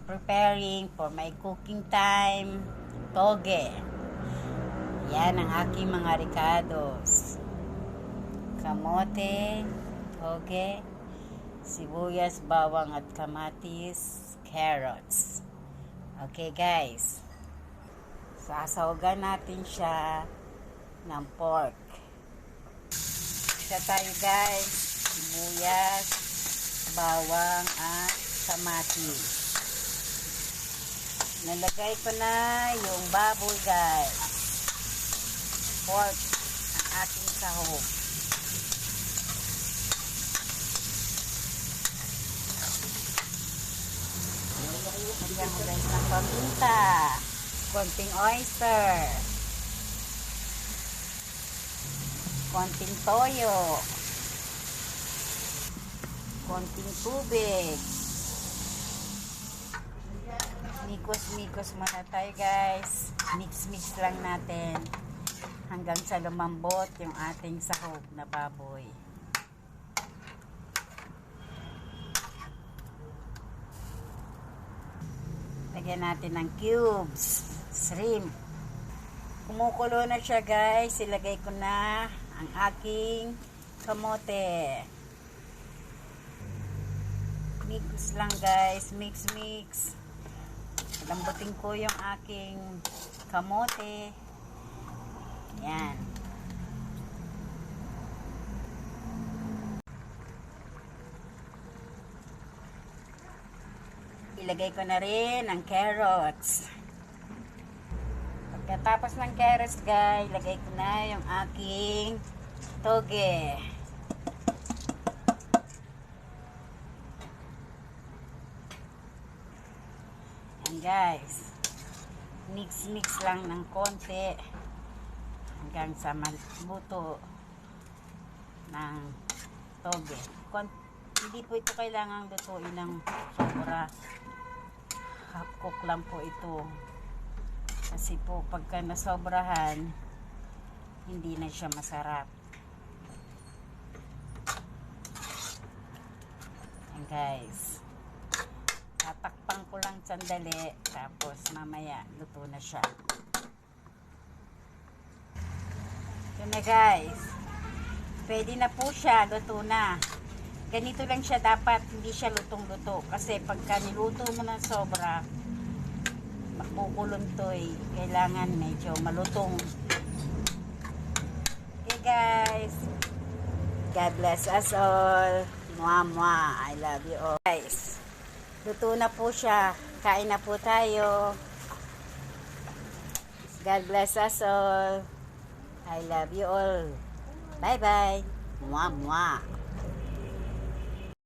preparing for my cooking time. Toge. Yan ang aking mga ricados. Kamote, toge, sibuyas, bawang at kamatis, carrots. Okay guys. Sasawagan natin siya ng pork. Siya tayo guys. Sibuyas, bawang at kamatis. Nalagay ko na yung baboy guys. Pork ang ating sahog. Lagyan ko guys ng paminta. Konting oyster. Konting toyo. Konting tubig. Mikos-mikos muna tayo guys. Mix-mix lang natin hanggang sa lumambot yung ating sahog na baboy. Lagyan natin ng cubes, shrimp. Kumukulo na siya guys. Ilagay ko na ang aking kamote. Mix lang guys, mix. Lambutin ko yung aking kamote. Yan. Ilagay ko na rin ang carrots. Pagkatapos ng carrots guys, ilagay ko na yung aking toge. Yan guys. Mix lang ng konti hanggang sa maluto ng toge. Hindi po ito kailangang lutuin ng sobra. Half cook lang po ito. Kasi po pagka nasobrahan, hindi na siya masarap. Yan guys. Tatakpan ko lang sandali, tapos mamaya luto na siya. Yun na guys. Pwede na po siya, luto na. Ganito lang siya dapat, hindi siya lutong-luto. Kasi pagka niluto mo ng sobra, makukulong to eh. Kailangan medyo malutong. Okay guys. God bless us all. Mwah. I love you all. Guys, luto na po siya. Kain na po tayo. God bless us all. I love you all. Bye-bye. Mwah.